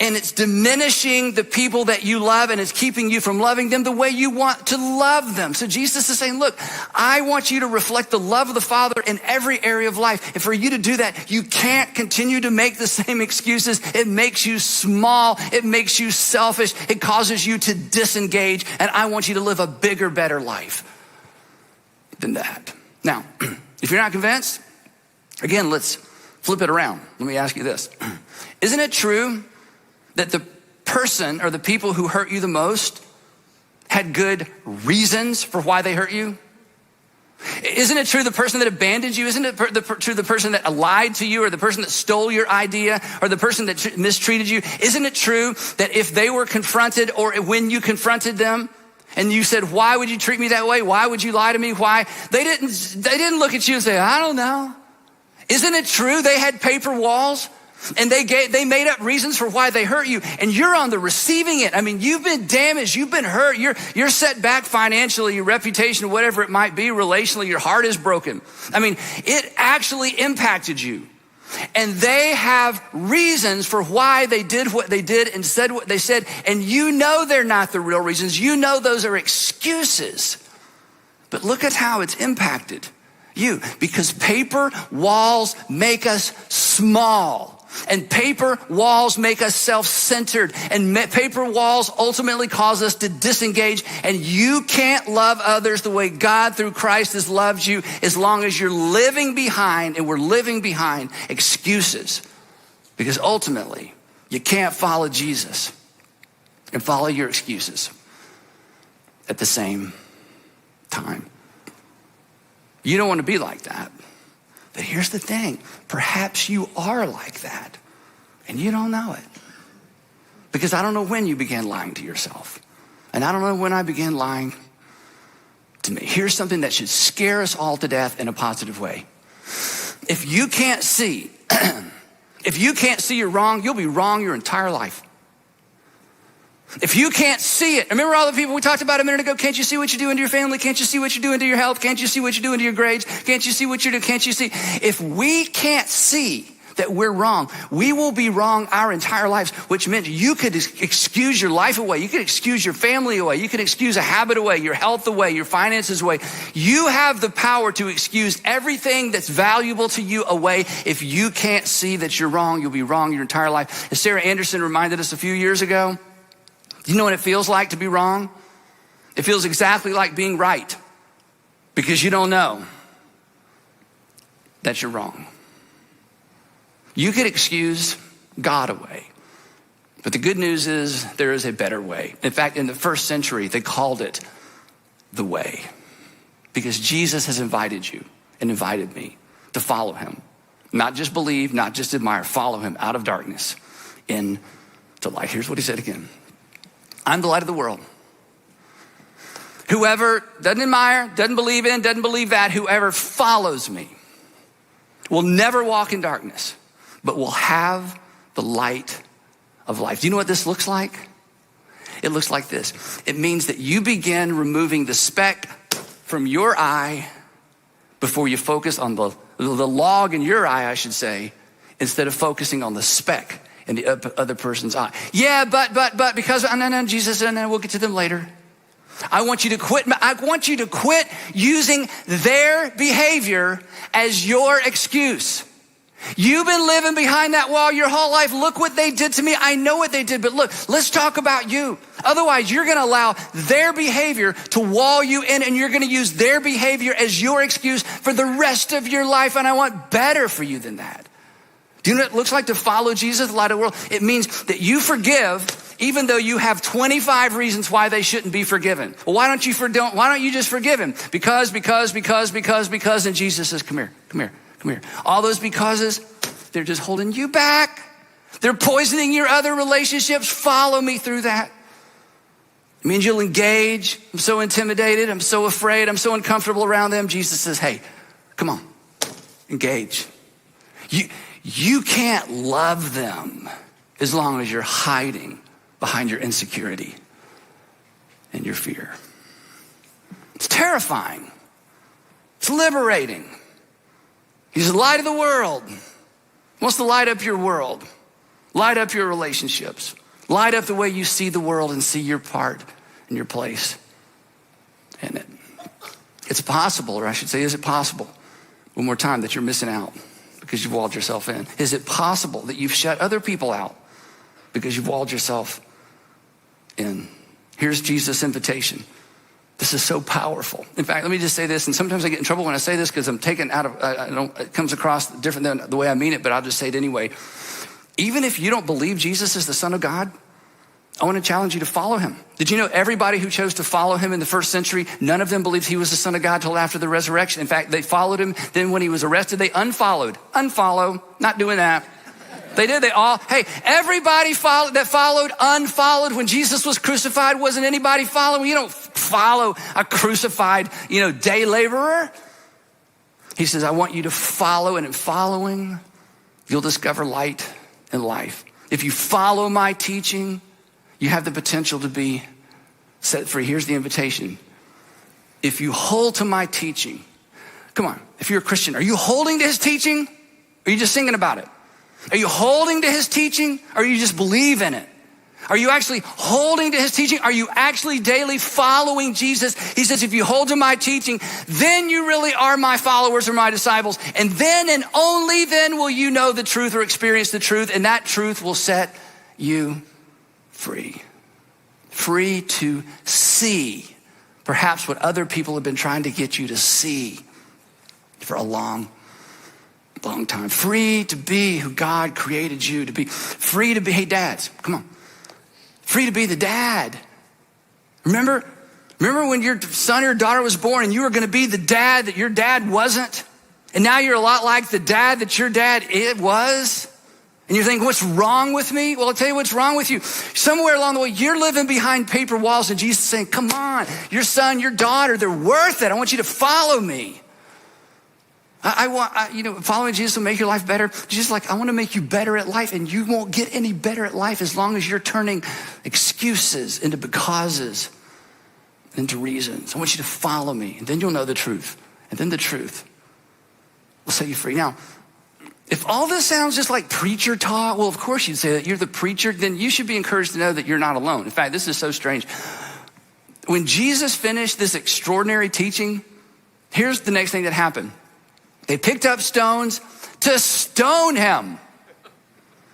and it's diminishing the people that you love, and it's keeping you from loving them the way you want to love them. So Jesus is saying, look, I want you to reflect the love of the Father in every area of life. And for you to do that, you can't continue to make the same excuses. It makes you small. It makes you selfish. It causes you to disengage. And I want you to live a bigger, better life than that. Now, if you're not convinced, again, let's flip it around. Let me ask you this. Isn't it true that the person or the people who hurt you the most had good reasons for why they hurt you? Isn't it true the person that abandoned you? Isn't it true the person that lied to you, or the person that stole your idea, or the person that mistreated you? Isn't it true that if they were confronted, or when you confronted them and you said, why would you treat me that way? Why would you lie to me? Why? They didn't look at you and say, I don't know. Isn't it true they had paper walls? And they made up reasons for why they hurt you, and you're on the receiving end. I mean, you've been damaged, you've been hurt, you're set back financially, your reputation, whatever it might be, relationally, your heart is broken. I mean, it actually impacted you. And they have reasons for why they did what they did and said what they said, and you know they're not the real reasons. You know those are excuses. But look at how it's impacted you, because paper walls make us small. And paper walls make us self-centered, and paper walls ultimately cause us to disengage. And you can't love others the way God through Christ has loved you as long as you're living behind, and we're living behind excuses. Because ultimately, you can't follow Jesus and follow your excuses at the same time. You don't want to be like that. But here's the thing. Perhaps you are like that, and you don't know it. Because I don't know when you began lying to yourself. And I don't know when I began lying to me. Here's something that should scare us all to death in a positive way. If you can't see, you're wrong, you'll be wrong your entire life. If you can't see it, remember all the people we talked about a minute ago? Can't you see what you're doing to your family? Can't you see what you're doing to your health? Can't you see what you're doing to your grades? Can't you see what you're doing? Can't you see? If we can't see that we're wrong, we will be wrong our entire lives, which meant you could excuse your life away. You could excuse your family away. You could excuse a habit away, your health away, your finances away. You have the power to excuse everything that's valuable to you away. If you can't see that you're wrong, you'll be wrong your entire life. As Sarah Anderson reminded us a few years ago, you know what it feels like to be wrong? It feels exactly like being right, because you don't know that you're wrong. You could excuse God away, but the good news is there is a better way. In fact, in the first century, they called it the way, because Jesus has invited you and invited me to follow him. Not just believe, not just admire, follow him out of darkness into light. Here's what he said again. I'm the light of the world. Whoever doesn't admire, doesn't believe in, doesn't believe that, whoever follows me will never walk in darkness, but will have the light of life. Do you know what this looks like? It looks like this. It means that you begin removing the speck from your eye before you focus on the log in your eye, I should say, instead of focusing on the speck in the other person's eye. Yeah, but, because, no, Jesus, no, we'll get to them later. I want you to quit using their behavior as your excuse. You've been living behind that wall your whole life. Look what they did to me. I know what they did, but look, let's talk about you. Otherwise, you're going to allow their behavior to wall you in, and you're going to use their behavior as your excuse for the rest of your life. And I want better for you than that. Do you know what it looks like to follow Jesus, the light of the world? It means that you forgive even though you have 25 reasons why they shouldn't be forgiven. Well, why don't you just forgive him? Because, and Jesus says, come here. All those becauses, they're just holding you back. They're poisoning your other relationships. Follow me through that. It means you'll engage. I'm so intimidated. I'm so afraid. I'm so uncomfortable around them. Jesus says, hey, come on, engage. You can't love them as long as you're hiding behind your insecurity and your fear. It's terrifying. It's liberating. He's the light of the world. He wants to light up your world, light up your relationships, light up the way you see the world and see your part and your place in it. It's possible, or I should say, is it possible, one more time, that you're missing out because you've walled yourself in? Is it possible that you've shut other people out because you've walled yourself in? Here's Jesus' invitation. This is so powerful. In fact, let me just say this, and sometimes I get in trouble when I say this because I'm taken out of, it comes across different than the way I mean it, but I'll just say it anyway. Even if you don't believe Jesus is the Son of God, I want to challenge you to follow him. Did you know everybody who chose to follow him in the first century, none of them believed he was the Son of God till after the resurrection. In fact, they followed him. Then when he was arrested, they unfollowed. Unfollow, not doing that. They did. Everybody followed, unfollowed. When Jesus was crucified, wasn't anybody following? You don't follow a crucified, day laborer. He says, I want you to follow, and in following, you'll discover light and life. If you follow my teaching, you have the potential to be set free. Here's the invitation. If you hold to my teaching, come on, if you're a Christian, are you holding to his teaching? Or are you just singing about it? Are you holding to his teaching, or you just believe in it? Are you actually holding to his teaching? Are you actually daily following Jesus? He says, if you hold to my teaching, then you really are my followers or my disciples. And then and only then will you know the truth or experience the truth. And that truth will set you free. Free to see perhaps what other people have been trying to get you to see for a long time. Free to be who God created you to be. Free to be, hey dads, come on. Free to be the dad. Remember when your son or daughter was born and you were going to be the dad that your dad wasn't? And now you're a lot like the dad that your dad was? And you're thinking, what's wrong with me? Well, I'll tell you what's wrong with you. Somewhere along the way, you're living behind paper walls and Jesus is saying, come on, your son, your daughter, they're worth it. I want you to follow me. Following Jesus will make your life better. Jesus, I want to make you better at life, and you won't get any better at life as long as you're turning excuses into becauses, into reasons. I want you to follow me, and then you'll know the truth, and then the truth will set you free. Now, if all this sounds just like preacher talk, well, of course you'd say that you're the preacher, then you should be encouraged to know that you're not alone. In fact, this is so strange. When Jesus finished this extraordinary teaching, here's the next thing that happened. They picked up stones to stone him.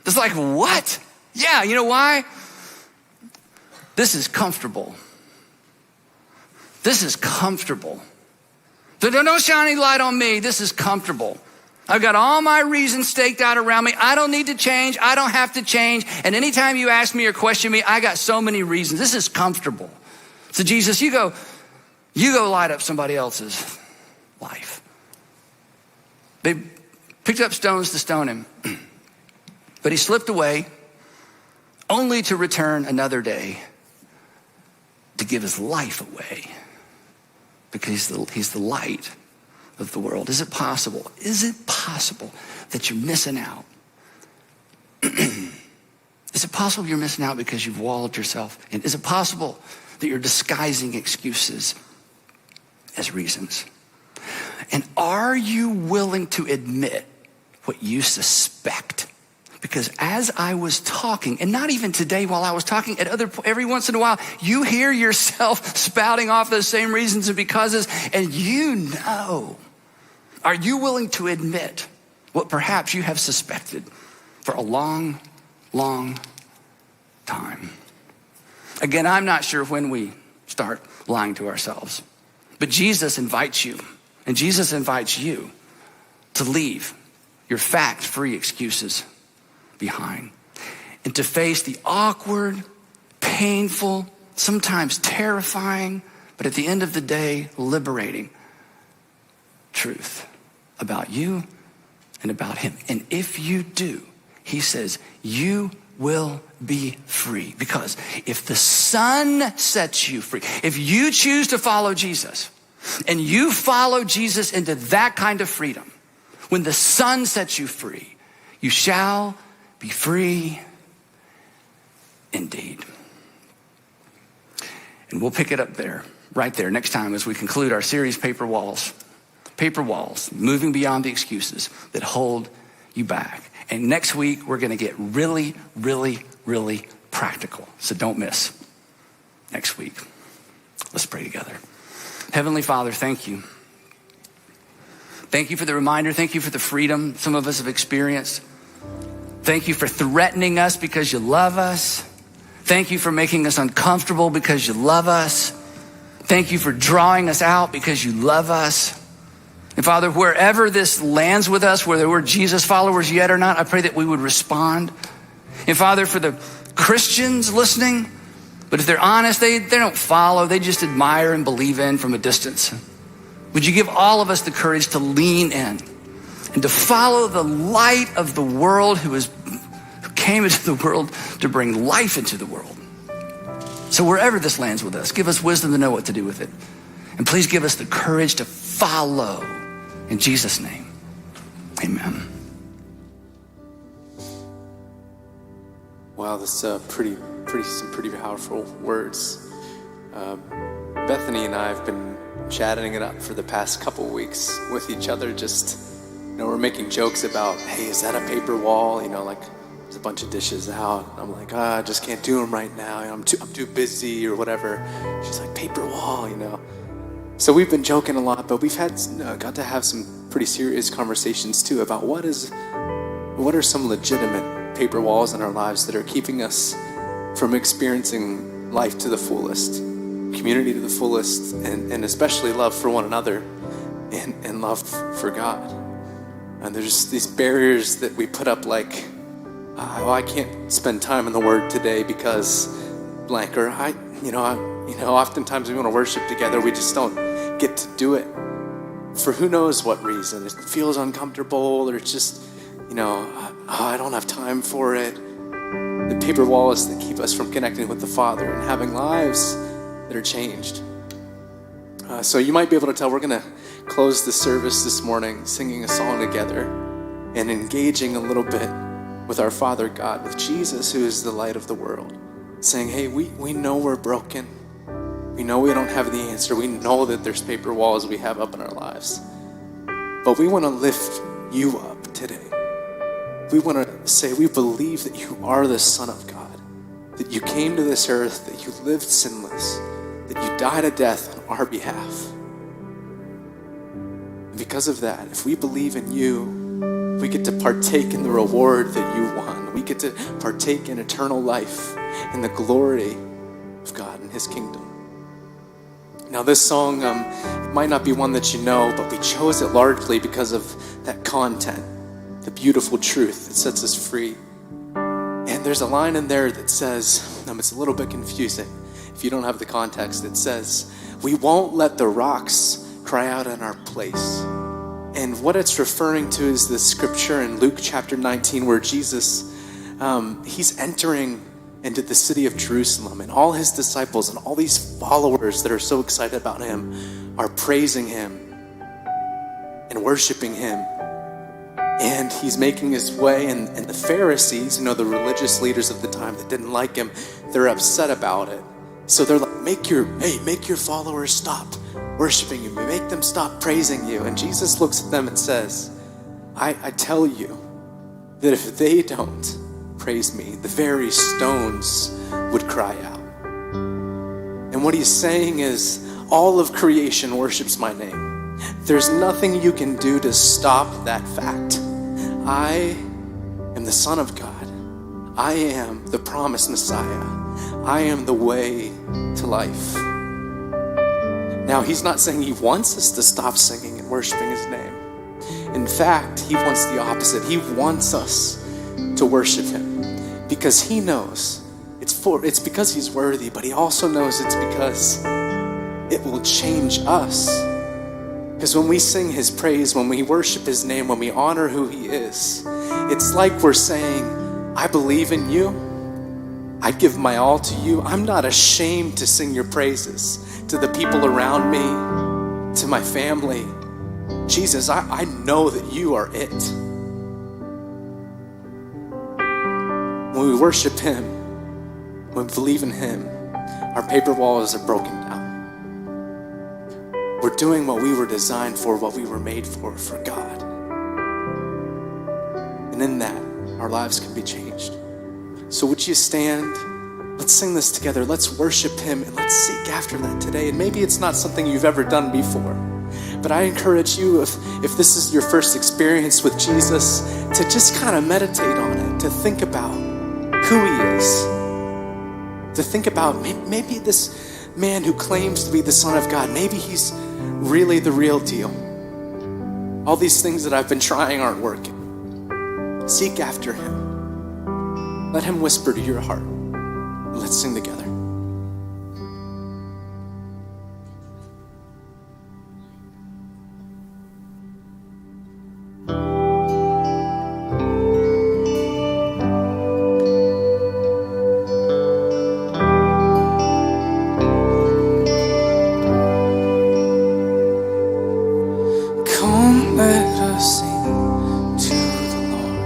It's like, what? Yeah, you know why? This is comfortable. This is comfortable. So don't shine any light on me. This is comfortable. I've got all my reasons staked out around me. I don't need to change. I don't have to change. And anytime you ask me or question me, I got so many reasons. This is comfortable. So Jesus, you go light up somebody else's life. They picked up stones to stone him, but he slipped away only to return another day to give his life away because he's the light of the world. Is it possible? Is it possible that you're missing out? Is it possible you're missing out because you've walled yourself in? Is it possible that you're disguising excuses as reasons? And are you willing to admit what you suspect? Because as I was talking, and not even today while I was talking, every once in a while, you hear yourself spouting off those same reasons and becauses, and you know. Are you willing to admit what perhaps you have suspected for a long, long time? Again, I'm not sure when we start lying to ourselves, but Jesus invites you. And Jesus invites you to leave your fact-free excuses behind and to face the awkward, painful, sometimes terrifying, but at the end of the day, liberating truth about you and about him. And if you do, he says, you will be free. Because if the Son sets you free, if you choose to follow Jesus, and you follow Jesus into that kind of freedom, when the Son sets you free, you shall be free indeed. And we'll pick it up there, right there, next time as we conclude our series, Paper Walls. Paper walls, moving beyond the excuses that hold you back. And next week, we're gonna get really, really, really practical. So don't miss next week. Let's pray together. Heavenly Father, thank you. Thank you for the reminder. Thank you for the freedom some of us have experienced. Thank you for threatening us because you love us. Thank you for making us uncomfortable because you love us. Thank you for drawing us out because you love us. And Father, wherever this lands with us, whether we're Jesus followers yet or not, I pray that we would respond. And Father, for the Christians listening, but if they're honest, they don't follow, they just admire and believe in from a distance. Would you give all of us the courage to lean in and to follow the light of the world who came into the world to bring life into the world? So wherever this lands with us, give us wisdom to know what to do with it. And please give us the courage to follow. In Jesus' name, amen. Wow, that's some pretty powerful words. Bethany and I have been chatting it up for the past couple weeks with each other. Just, we're making jokes about, hey, is that a paper wall? There's a bunch of dishes out. I'm like, I just can't do them right now. I'm too busy or whatever. She's like, paper wall, So we've been joking a lot, but we've got to have some pretty serious conversations too about what are some legitimate paper walls in our lives that are keeping us from experiencing life to the fullest, community to the fullest, and especially love for one another and love for God. And there's these barriers that we put up like, I can't spend time in the Word today because blank, or oftentimes we want to worship together, we just don't get to do it for who knows what reason. It feels uncomfortable, or it's just, I don't have time for it. The paper walls that keep us from connecting with the Father and having lives that are changed. So you might be able to tell we're going to close the service this morning singing a song together and engaging a little bit with our Father God, with Jesus, who is the light of the world, saying, hey, we know we're broken. We know we don't have the answer. We know that there's paper walls we have up in our lives. But we want to lift you up today. We want to say we believe that you are the Son of God, that you came to this earth, that you lived sinless, that you died a death on our behalf. And because of that, if we believe in you, we get to partake in the reward that you won. We get to partake in eternal life and the glory of God and his kingdom. Now this song might not be one that you know, but we chose it largely because of that content, the beautiful truth that sets us free. And there's a line in there that says, it's a little bit confusing if you don't have the context. It says, we won't let the rocks cry out in our place. And what it's referring to is the scripture in Luke chapter 19 where Jesus, he's entering into the city of Jerusalem, and all his disciples and all these followers that are so excited about him are praising him and worshiping him. And he's making his way, and the Pharisees, the religious leaders of the time that didn't like him, they're upset about it. So they're like, make your followers stop worshiping you. Make them stop praising you. And Jesus looks at them and says, I tell you that if they don't praise me, the very stones would cry out. And what he's saying is, all of creation worships my name. There's nothing you can do to stop that fact. I am the Son of God. I am the promised Messiah. I am the way to life. Now, he's not saying he wants us to stop singing and worshiping his name. In fact, he wants the opposite. He wants us to worship him because he knows it's because he's worthy, but he also knows it's because it will change us. Because when we sing his praise, when we worship his name, when we honor who he is, it's like we're saying, I believe in you. I give my all to you. I'm not ashamed to sing your praises to the people around me, to my family. Jesus, I know that you are it. When we worship him, when we believe in him, our paper walls are broken down. We're doing what we were designed for, what we were made for God. And in that, our lives can be changed. So would you stand? Let's sing this together. Let's worship him and let's seek after that today. And maybe it's not something you've ever done before, but I encourage you, if this is your first experience with Jesus, to just kind of meditate on it, to think about who he is, to think about maybe this man who claims to be the Son of God, maybe he's really the real deal. All these things that I've been trying aren't working. Seek after him. Let him whisper to your heart. Let's sing together. Come, let us sing to the Lord.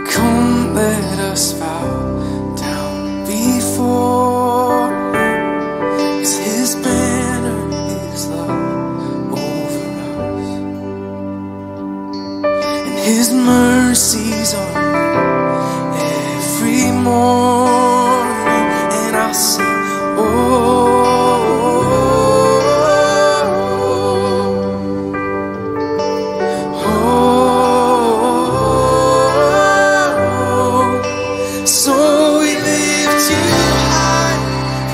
Come, let us bow down before him. 'Cause his banner is love over us, and his mercy mercies are new every morning, and I'll sing, oh. So we lift you high,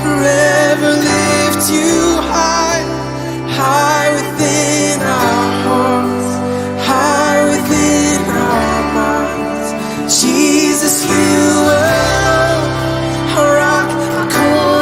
forever lift you high, high within our hearts, high within our minds. Jesus, you are our rock, our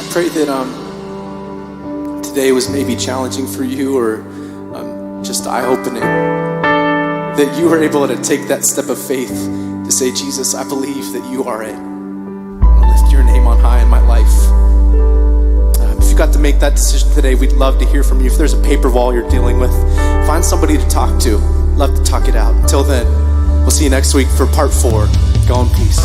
pray that today was maybe challenging for you or just eye-opening, that you were able to take that step of faith to say, Jesus, I believe that you are it. I'm gonna lift your name on high in my life. If you got to make that decision today, we'd love to hear from you. If there's a paper wall you're dealing with, find somebody to talk to. Love to talk it out. Until then, we'll see you next week for part 4. Go in peace.